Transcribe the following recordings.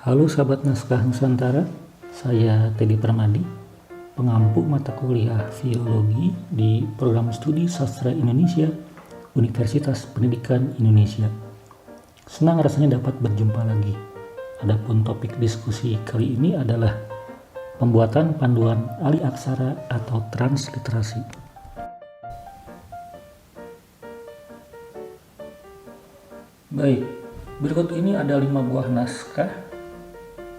Halo sahabat naskah Nusantara, saya Teddy Permadi, pengampu mata kuliah Filologi di Program Studi Sastra Indonesia, Universitas Pendidikan Indonesia. Senang rasanya dapat berjumpa lagi. Adapun topik diskusi kali ini adalah pembuatan panduan alih aksara atau transliterasi. Baik, berikut ini ada 5 buah naskah,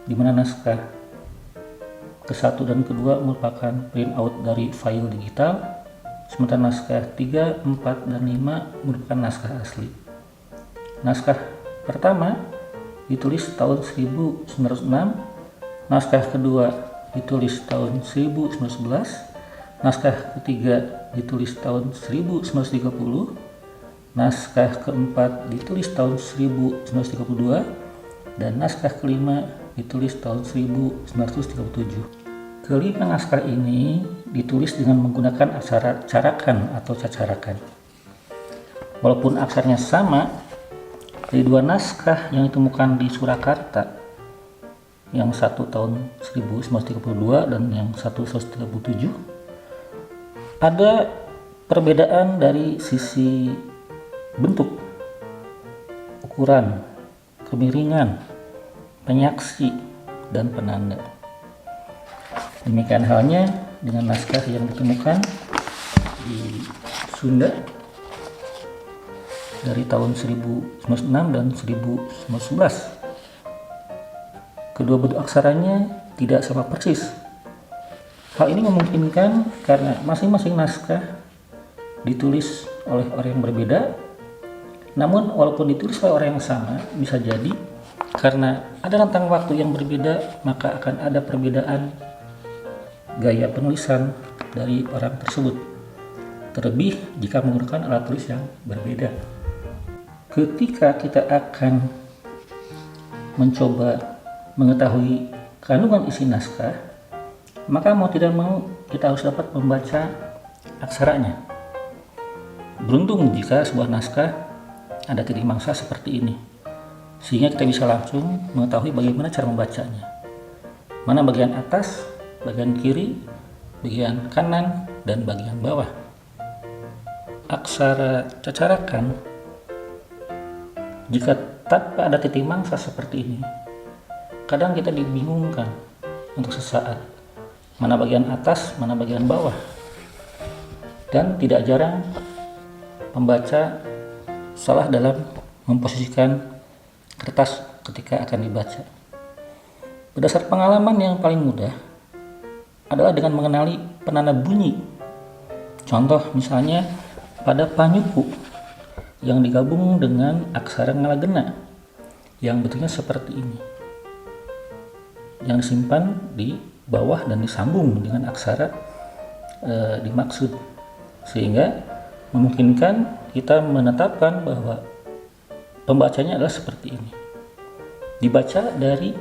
di mana naskah ke-1 dan ke-2 merupakan printout dari file digital, sementara naskah 3, 4, dan 5 merupakan naskah asli. Naskah pertama ditulis tahun 1906, naskah kedua ditulis tahun 1911, naskah ketiga ditulis tahun 1930, naskah keempat ditulis tahun 1932, dan naskah kelima ditulis tahun 1937. Kelima naskah ini ditulis dengan menggunakan aksara carakan atau cacarakan. Walaupun aksaranya sama, dari 2 naskah yang ditemukan di Surakarta, yang satu tahun 1932 dan yang 1937, ada perbedaan dari sisi bentuk, ukuran, kemiringan, penyaksi, dan penanda. Demikian halnya dengan naskah yang ditemukan di Sunda dari tahun 1906 dan 1911. Kedua bentuk aksaranya tidak sama persis. Hal ini memungkinkan karena masing-masing naskah ditulis oleh orang yang berbeda. Namun walaupun ditulis oleh orang yang sama, bisa jadi karena ada rentang waktu yang berbeda, maka akan ada perbedaan gaya penulisan dari orang tersebut. Terlebih jika menggunakan alat tulis yang berbeda. Ketika kita akan mencoba mengetahui kandungan isi naskah, maka mau tidak mau kita harus dapat membaca aksaranya. Beruntung jika sebuah naskah ada titik mangsa seperti ini, sehingga kita bisa langsung mengetahui bagaimana cara membacanya. Mana bagian atas, bagian kiri, bagian kanan, dan bagian bawah. Aksara cacarakan, jika tanpa ada titik mangsa seperti ini, kadang kita dibingungkan untuk sesaat, mana bagian atas, mana bagian bawah. Dan tidak jarang pembaca salah dalam memposisikan kertas ketika akan dibaca. Berdasar pengalaman, yang paling mudah adalah dengan mengenali penanda bunyi. Contoh misalnya pada panyuku yang digabung dengan aksara ngalagena yang bentuknya seperti ini, yang disimpan di bawah dan disambung dengan aksara dimaksud, sehingga memungkinkan kita menetapkan bahwa pembacanya adalah seperti ini. Dibaca dari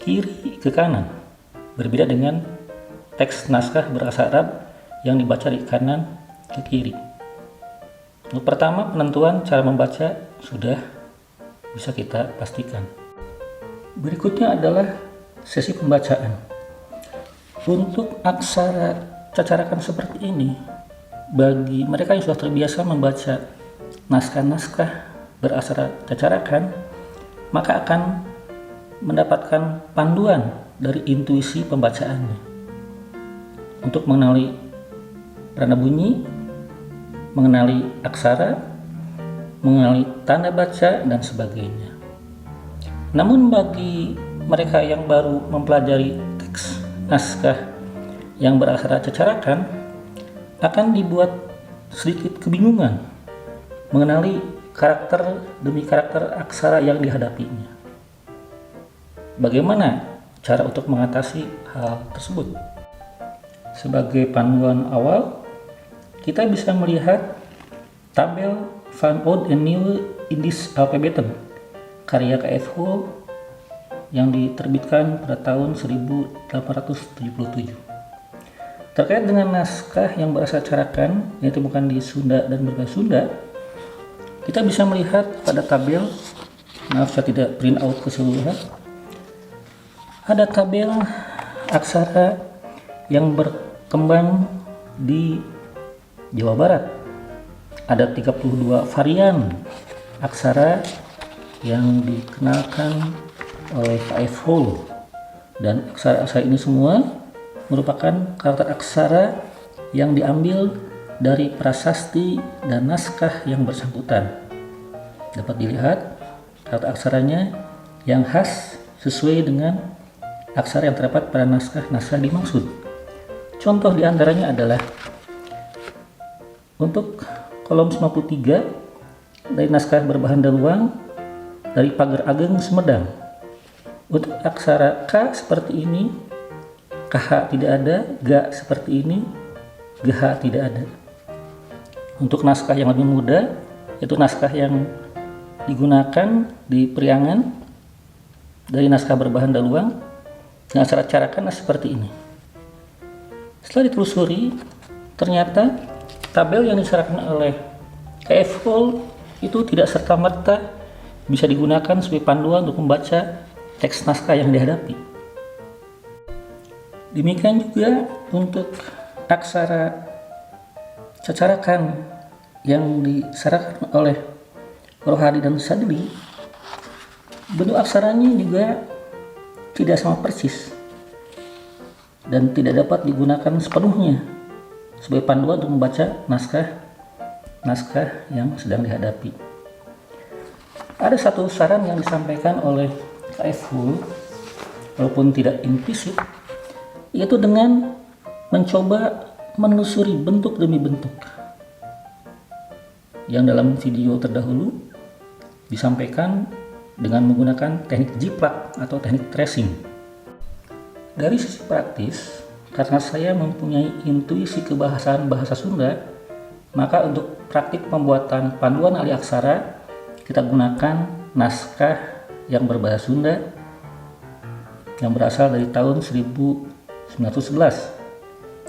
kiri ke kanan, berbeda dengan teks naskah berbahasa Arab yang dibaca dari kanan ke kiri. Untuk pertama, penentuan cara membaca sudah bisa kita pastikan. Berikutnya adalah sesi pembacaan. Untuk aksara cacarakan seperti ini, bagi mereka yang sudah terbiasa membaca naskah-naskah beraksara cacarakan, maka akan mendapatkan panduan dari intuisi pembacaannya untuk mengenali penanda bunyi, mengenali aksara, mengenali tanda baca, dan sebagainya. Namun bagi mereka yang baru mempelajari teks naskah yang beraksara cacarakan, akan dibuat sedikit kebingungan mengenali karakter demi karakter aksara yang dihadapinya. Bagaimana cara untuk mengatasi hal tersebut? Sebagai panduan awal, kita bisa melihat tabel Found Old and New Indies Alphabetum karya K.F. Hull yang diterbitkan pada tahun 1877. Terkait dengan naskah yang berasal carakan yang ditemukan di Sunda dan berbahasa Sunda, kita bisa melihat pada tabel, maaf saya tidak print out keseluruhan, Ada tabel aksara yang berkembang di Jawa Barat. Ada 32 varian aksara yang dikenalkan oleh K.F. Hall, dan aksara-aksara ini semua merupakan karakter aksara yang diambil dari prasasti dan naskah yang bersangkutan. Dapat dilihat karakter aksaranya yang khas sesuai dengan aksara yang terdapat pada naskah-naskah dimaksud. Contoh diantaranya adalah untuk kolom 93 dari naskah berbahan daluang dari Pager Ageng Sumedang. Untuk aksara K seperti ini, KH tidak ada, GA seperti ini, GH tidak ada. Untuk naskah yang lebih muda, yaitu naskah yang digunakan di Priangan dari naskah berbahan daluang, dengan aksara carakan seperti ini. Setelah ditelusuri, ternyata tabel yang disarankan oleh K.F. Hall itu tidak serta-merta bisa digunakan sebagai panduan untuk membaca teks naskah yang dihadapi. Demikian juga untuk aksara cacarakan yang disarankan oleh Rohadi dan Sadili, bentuk aksaranya juga tidak sama persis dan tidak dapat digunakan sepenuhnya sebagai panduan untuk membaca naskah yang sedang dihadapi. Ada satu saran yang disampaikan oleh K.F. Hall, walaupun tidak implisit, yaitu dengan mencoba menelusuri bentuk demi bentuk yang dalam video terdahulu disampaikan dengan menggunakan teknik jiplak atau teknik tracing. Dari sisi praktis, karena saya mempunyai intuisi kebahasaan bahasa Sunda, maka untuk praktik pembuatan panduan ahli aksara kita gunakan naskah yang berbahasa Sunda yang berasal dari tahun 1911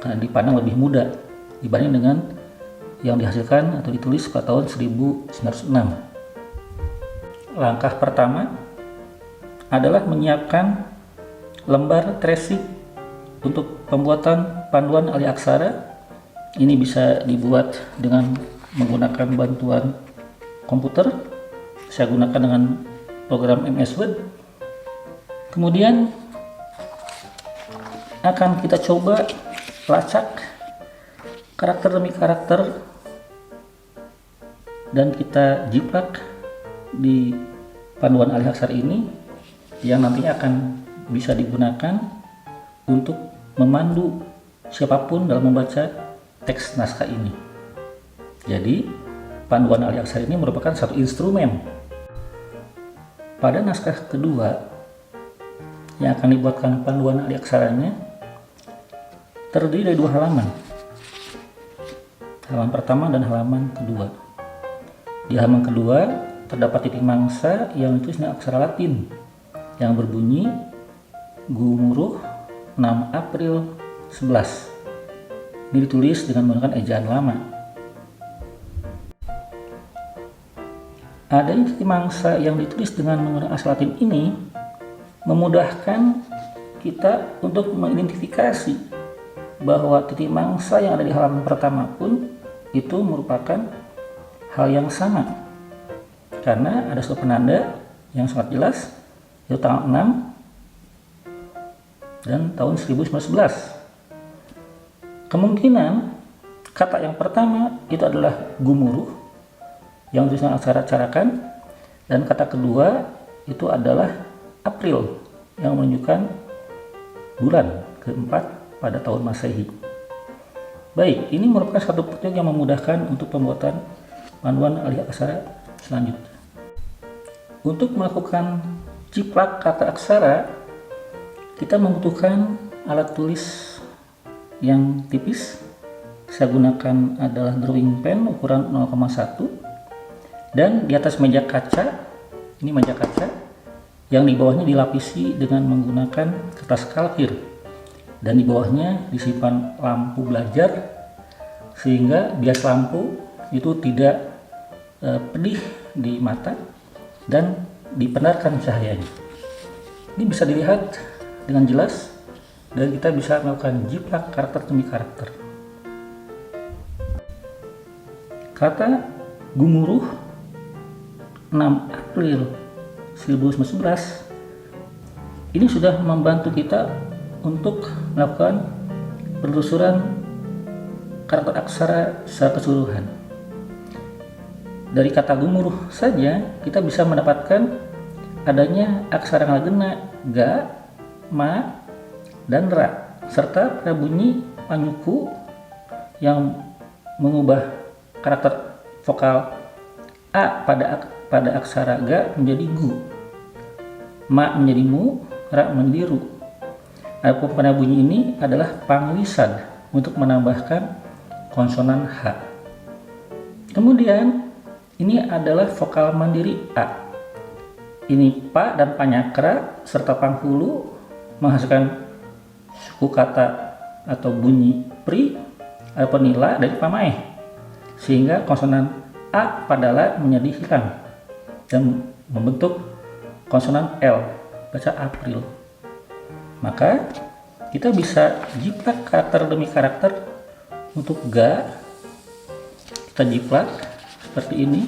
karena dipandang lebih mudah dibanding dengan yang dihasilkan atau ditulis pada tahun 1906. Langkah pertama adalah menyiapkan lembar tracing untuk pembuatan panduan ahli aksara. Ini bisa dibuat dengan menggunakan bantuan komputer. Saya gunakan dengan program MS Word. Kemudian akan kita coba lacak karakter demi karakter dan kita jiplak di panduan ahli aksara ini yang nantinya akan bisa digunakan untuk memandu siapapun dalam membaca teks naskah ini. Jadi panduan ahli aksara ini merupakan satu instrumen. Pada naskah kedua yang akan dibuatkan panduan ahli aksaranya terdiri dari 2 halaman. Halaman pertama dan halaman kedua. Di halaman kedua terdapat titik mangsa yang ditulis dengan aksara Latin yang berbunyi Gumuruh 6 April 11. Ini ditulis dengan menggunakan ejaan lama. Adanya titik mangsa yang ditulis dengan menggunakan aksara Latin ini memudahkan kita untuk mengidentifikasi bahwa titik mangsa yang ada di halaman pertama pun itu merupakan hal yang sama, karena ada suatu penanda yang sangat jelas, yaitu tanggal 6 dan tahun 1911. Kemungkinan kata yang pertama itu adalah Gumuruh yang ditulis dengan aksara carakan, dan kata kedua itu adalah April yang menunjukkan bulan keempat pada tahun Masehi. Baik, ini merupakan satu petunjuk yang memudahkan untuk pembuatan panduan ahli aksara selanjutnya. Untuk melakukan jiplak kata aksara, kita membutuhkan alat tulis yang tipis. Saya gunakan adalah drawing pen ukuran 0,1, dan di atas meja kaca, ini meja kaca yang di bawahnya dilapisi dengan menggunakan kertas kalkir, dan di bawahnya disimpan lampu belajar sehingga bias lampu itu tidak pedih di mata dan dipenarkan cahayanya. Ini bisa dilihat dengan jelas dan kita bisa melakukan jiplak karakter demi karakter. Kata Gumuruh 6 April 1911 ini sudah membantu kita untuk melakukan penelusuran karakter aksara secara keseluruhan. Dari kata Gumuruh saja kita bisa mendapatkan adanya aksara ngagena, ga, ma, dan ra, serta pada bunyi panyuku yang mengubah karakter vokal a pada aksara ga menjadi gu, ma menjadi mu, ra menjadi ru. Adapun pada bunyi ini adalah panglisan untuk menambahkan konsonan h. Kemudian ini adalah vokal mandiri a. Ini pa dan panyakra serta panghulu menghasilkan suku kata atau bunyi pri. Adapun nila dari pamaeh, sehingga konsonan a pada la menjadi hilang dan membentuk konsonan l, baca April. Maka kita bisa jiplak karakter demi karakter. Untuk ga kita jiplak seperti ini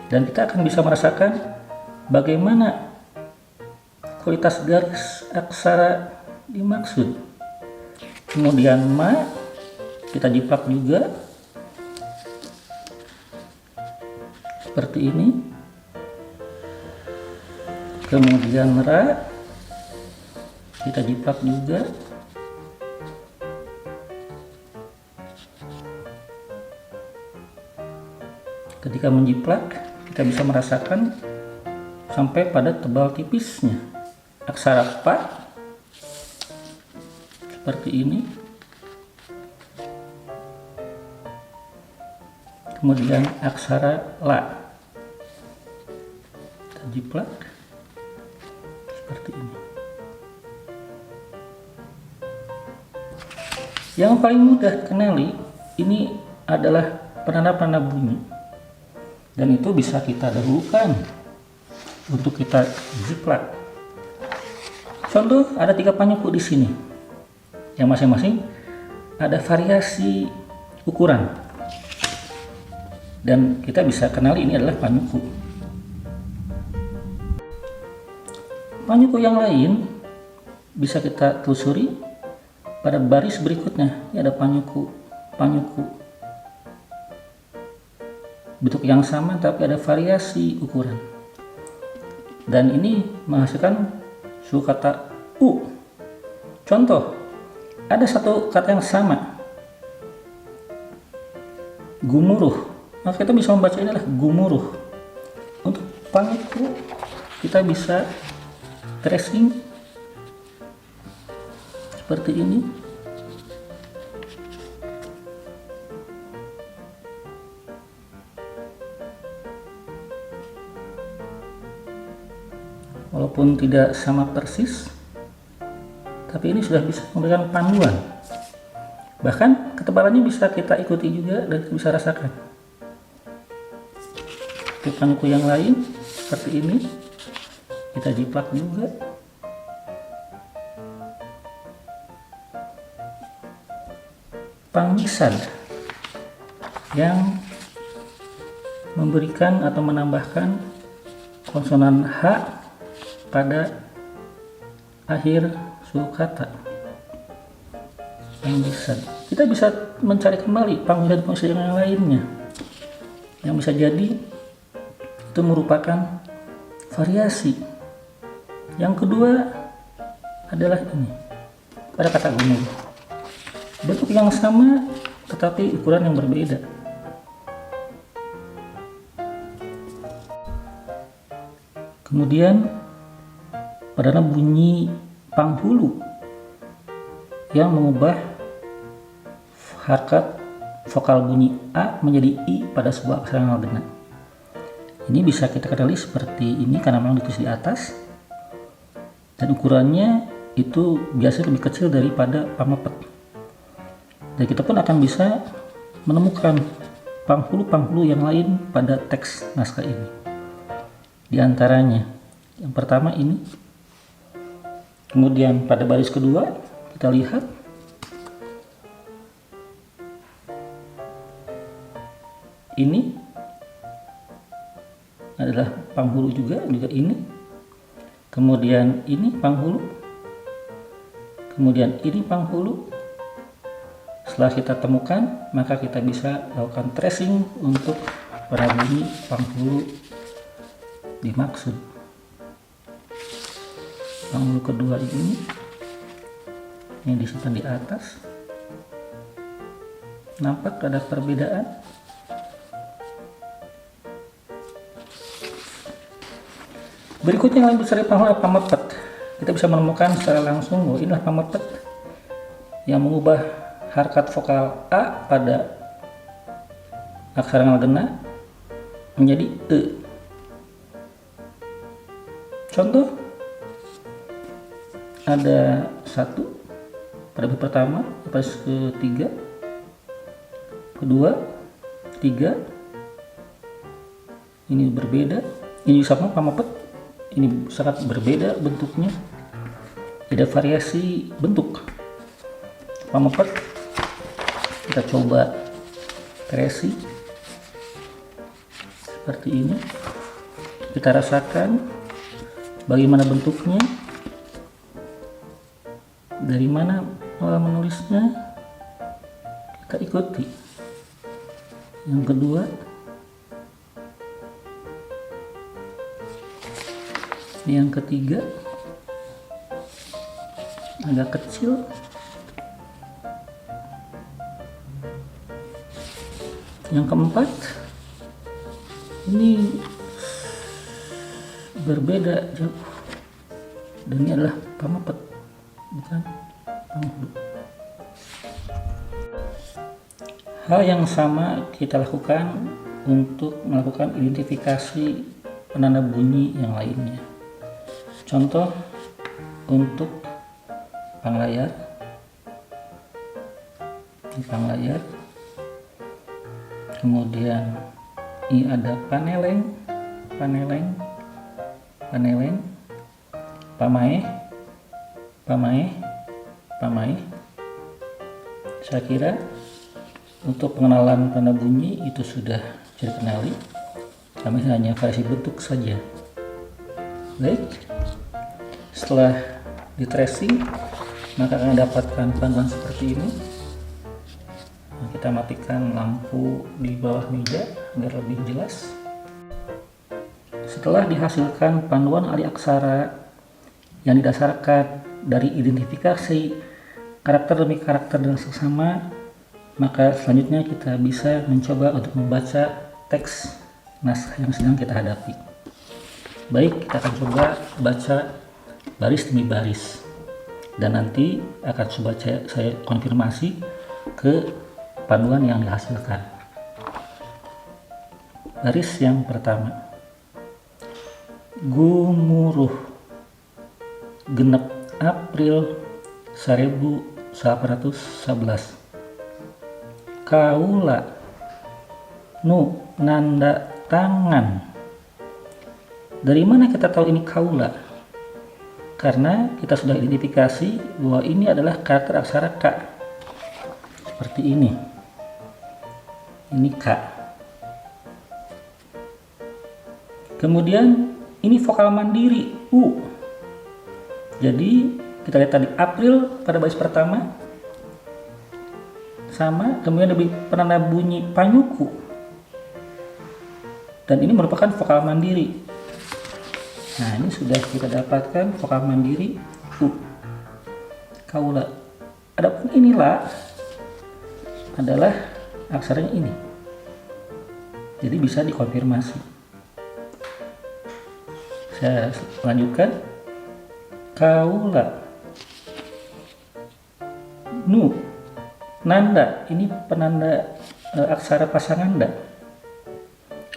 dan kita akan bisa merasakan bagaimana kualitas garis aksara dimaksud. Kemudian ma kita jiplak juga seperti ini. Kemudian ra kita jiplak juga. Ketika menjiplak kita bisa merasakan sampai pada tebal tipisnya. Aksara pa seperti ini. Kemudian aksara la kita jiplak seperti ini. Yang paling mudah dikenali ini adalah penanda-penanda bunyi, dan itu bisa kita dahulukan untuk kita jiplak. Contoh, ada 3 panyuku di sini yang masing-masing ada variasi ukuran, dan kita bisa kenali ini adalah panyuku. Panyuku yang lain bisa kita telusuri pada baris berikutnya. Ini ada panyuku bentuk yang sama tapi ada variasi ukuran, dan ini menghasilkan suku kata u. Contoh, ada satu kata yang sama, gumuruh, maka kita bisa membaca ini adalah gumuruh. Untuk panyuku kita bisa tracing seperti ini. Walaupun tidak sama persis, tapi ini sudah bisa memberikan panduan. Bahkan ketebalannya bisa kita ikuti juga dan kita bisa rasakan. Untuk panyuku yang lain seperti ini kita jiplak juga. Panglisan yang memberikan atau menambahkan konsonan H pada akhir suku kata. Panglisan, kita bisa mencari kembali panglisan yang lainnya yang bisa jadi itu merupakan variasi. Yang kedua adalah ini pada kata gumuruh, bentuk yang sama tetapi ukuran yang berbeda. Kemudian pada bunyi panghulu yang mengubah harokat vokal bunyi A menjadi I pada sebuah aksara ngagena. Ini bisa kita kenali seperti ini karena memang ditulis di atas, dan ukurannya itu biasanya lebih kecil daripada pamepet. Dan kita pun akan bisa menemukan panghulu-panghulu yang lain pada teks naskah ini. Di antaranya, yang pertama ini Kemudian pada baris kedua kita lihat ini adalah panghulu juga ini. Kemudian ini panghulu. Kemudian ini panghulu. Setelah kita temukan, maka kita bisa lakukan tracing untuk pada bunyi panghulu dimaksud. Panghulu kedua ini yang disimpan di atas. Nampak ada perbedaan. Berikutnya yang lebih sering panghulu pamepet. Kita bisa menemukan secara langsung bahwa inilah pamepet yang mengubah harkat vokal A pada aksara ngagena menjadi E. Contoh, ada satu pada baris pertama, baris ketiga, kedua, tiga. Ini berbeda. Ini sama pamepet. Ini sangat berbeda bentuknya. Ada variasi bentuk pamepet. Kita coba tracing seperti ini. Kita rasakan bagaimana bentuknya, dari mana menulisnya, kita ikuti. Yang kedua, yang ketiga agak kecil. Yang keempat ini berbeda jauh, dan ini adalah pamepet, bukan panghulu. Hal yang sama kita lakukan untuk melakukan identifikasi penanda bunyi yang lainnya. Contoh untuk panglayar. Ini panglayar. Kemudian ini ada paneleng, pamaeh. Saya kira untuk pengenalan penanda bunyi itu sudah bisa dikenali. Kami hanya variasi bentuk saja. Baik, setelah di tracing maka akan dapatkan panduan seperti ini. Kita matikan lampu di bawah meja agar lebih jelas. Setelah dihasilkan panduan alih aksara yang didasarkan dari identifikasi karakter demi karakter dan sesama, maka selanjutnya kita bisa mencoba untuk membaca teks naskah yang sedang kita hadapi. Baik, kita akan coba baca baris demi baris, dan nanti akan coba saya konfirmasi ke panduan yang dihasilkan. Baris yang pertama, gumuruh genep April 1811. Kaula nu nanda tangan. Dari mana kita tahu ini kaula? Karena kita sudah identifikasi bahwa ini adalah karakter aksara K. Seperti ini. Ini K. Kemudian ini vokal mandiri U. Jadi kita lihat tadi April pada baris pertama sama, kemudian ada penanda bunyi panyuku, dan ini merupakan vokal mandiri. Nah, ini sudah kita dapatkan vokal mandiri U. Kaula. Adapun inilah adalah aksaranya ini. Jadi bisa dikonfirmasi. Saya lanjutkan. Kaula. Nu. Nanda. Ini penanda aksara pasangan da.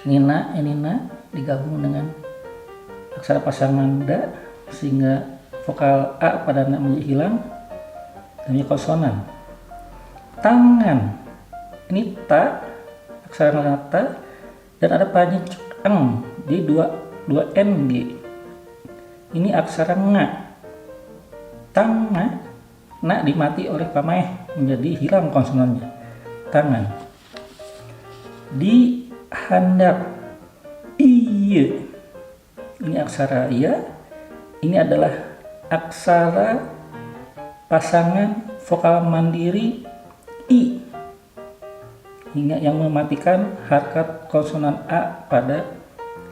Nina, enina digabung dengan aksara pasangan da sehingga vokal A pada na menjadi hilang dan menjadi konsonan. Tangan. Ini ta, aksara ta, dan ada panjang eng, jadi dua ng. Ini aksara nga. tangan, na dimati oleh pamaeh menjadi hilang konsonannya, tangan. Di handap iya, ini aksara iya, ini adalah aksara pasangan vokal mandiri i hingga yang mematikan harkat konsonan a pada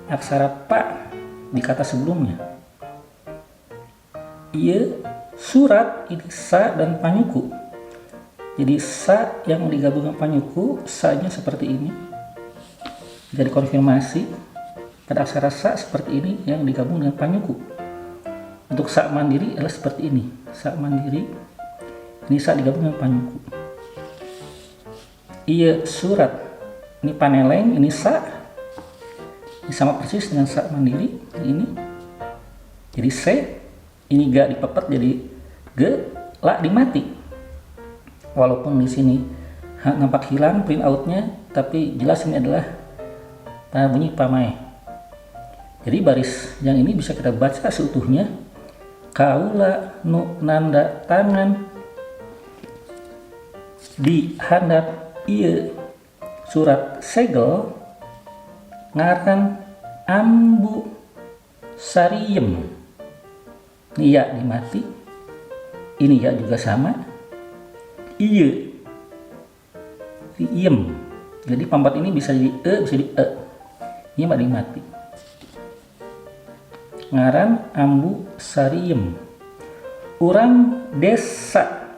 aksara pa di kata sebelumnya. Iya surat ini sa dan panyuku. Jadi sa yang digabungkan panyuku, sa-nya seperti ini. Jadi konfirmasi pada aksara sa seperti ini yang digabung dengan panyuku. Untuk sa mandiri adalah seperti ini. Sa mandiri ini sa digabung dengan panyuku. Iya surat ini paneleng, ini sa. Ini sama persis dengan sa mandiri ini. Jadi se, ini ga dipepet jadi ge, la dimati. Walaupun di sini nampak hilang print outnya, tapi jelas ini adalah tanda bunyi pamaeh. Jadi baris yang ini bisa kita baca seutuhnya. Kaula nu nanda tangan di handap ieu surat segel ngaran ambu sariem. Ini ya dimati, ini ya juga sama. Iya iem, jadi pampat ini bisa jadi e, bisa jadi e. Ini mah dimati. Ngaran ambu sariem. Urang desa.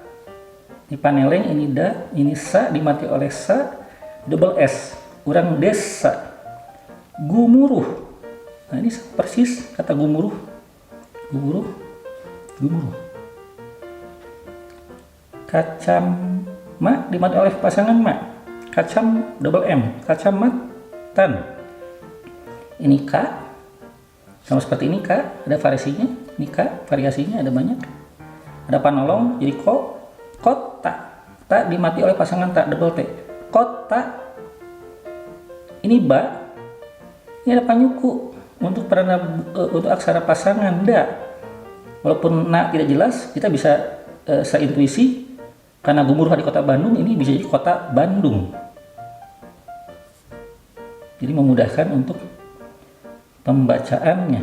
Ini paneleng, ini da, ini sa dimati oleh sa, double s. Urang desa. Gumuruh. Nah ini persis kata gumuruh. Gumuruh. Kacama dimati oleh pasangan ma. Kacam double m. Kacamatan. Ini k. Sama seperti ini k. Ada variasinya. Ini k. Variasinya ada banyak. Ada panolong jadi ko. Kota. Ta dimati oleh pasangan ta double t. Kota. Ini ba. Ini ada panyuku untuk untuk aksara pasangan da. Walaupun na tidak jelas, kita bisa seintuisi karena gumuruh di kota Bandung, ini bisa jadi kota Bandung. Jadi memudahkan untuk pembacaannya.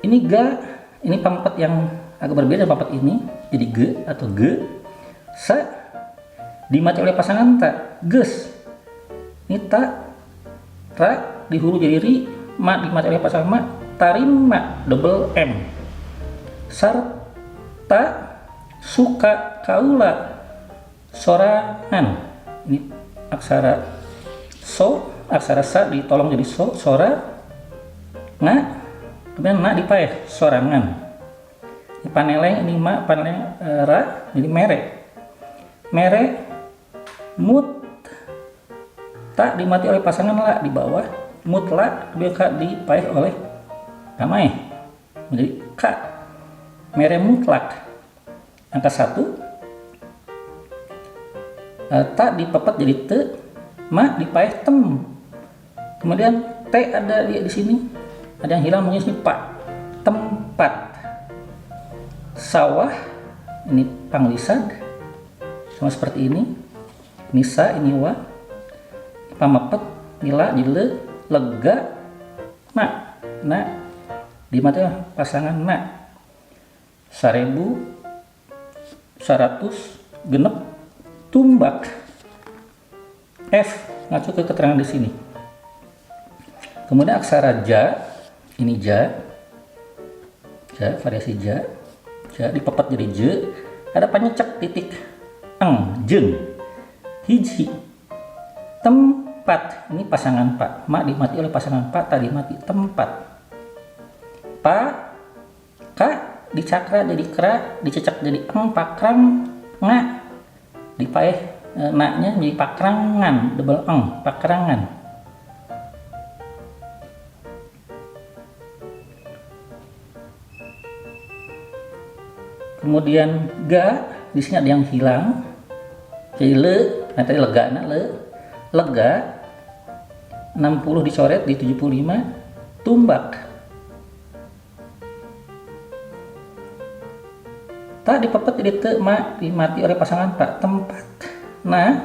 Ini ga, ini pampat yang agak berbeda pampat ini, jadi ge atau ge. Sa dimati oleh pasangan ta, ges. Ini ta, ra di huruf jadi ri, ma dimati oleh pasangan ma, tarima double m. Sarta suka kaula sorangan. Ini aksara so, aksara sa ditolong jadi so, sora, nga, kemudian na dipaeh sorangan. Ini paneleng, ini ma, paneleng ra, jadi mere. Mere mut tak dimati oleh pasangan la di bawah, mutlak kemudian dipaeh oleh pamaeh menjadi k. Mere mutlak angka 1. Ta dipepet jadi te, ma dipaeh tem. Kemudian t ada di sini, ada yang hilang mungkin sini pak. Tempat. Sawah ini panglisan sama seperti ini. Nisa ini wa. Pamepet nila jadi le, lega na. Na dimati pasangan na. 1000 100 genep tumbak. F ngacu ke keterangan di sini. Kemudian aksara ja, ini ja, variasi ja dipepet jadi je, ada panyecek titik eng, jeng, hiji, tempat, ini pasangan pak, ma dimati oleh pasangan pak, ta dimati, tempat, pa, ka dicakra jadi kera, dicecek jadi eng, pakrang, nga, dipaeh na-nya jadi pakrangan, double eng, pakrangan. Kemudian ga, di sini ada yang hilang, jadi le, nah tadi lega, nah lega, 60 dicoret di 75, tumbak. tak dipepet jadi te ma dimati oleh pasangan pak tempat. Nah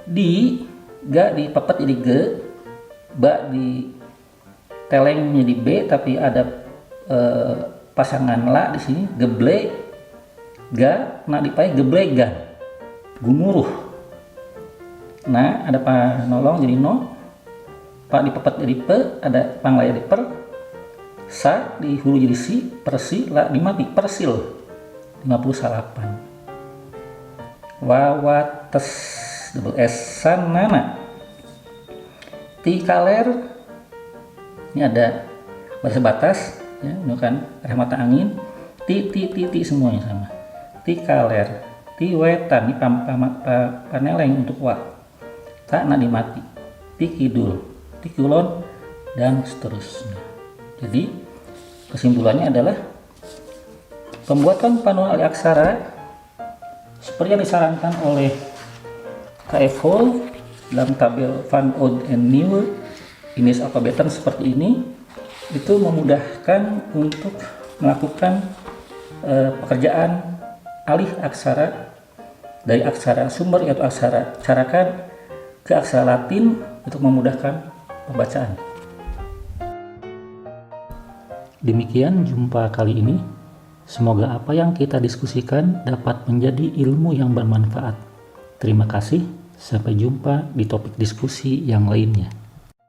di ga dipepet jadi ge, ba di teleng jadi b tapi ada pasangan la di sini geble ga, nah dipakai geblegan gumuruh. Nah ada panolong jadi no, pak dipepet jadi pe, ada panglaya jadi per, sa di hulu jadi si, persi, la dimati persil 58. Wawates double s sanana. Ti kaler ini ada batas batas ya, ini kan arah mata angin. Ti semuanya sama. Ti kaler, ti wetan, ini paneleng untuk wa. Tak nak dimati. Ti kidul, ti kulon dan seterusnya. Jadi kesimpulannya adalah pembuatan panuan alih aksara seperti yang disarankan oleh KF Hall dalam tabel Van Oud and Nieuwe Indisch Alphabeten seperti ini, itu memudahkan untuk melakukan pekerjaan alih aksara dari aksara sumber yaitu aksara carakan ke aksara Latin untuk memudahkan pembacaan. Demikian jumpa kali ini. Semoga apa yang kita diskusikan dapat menjadi ilmu yang bermanfaat. Terima kasih. Sampai jumpa di topik diskusi yang lainnya.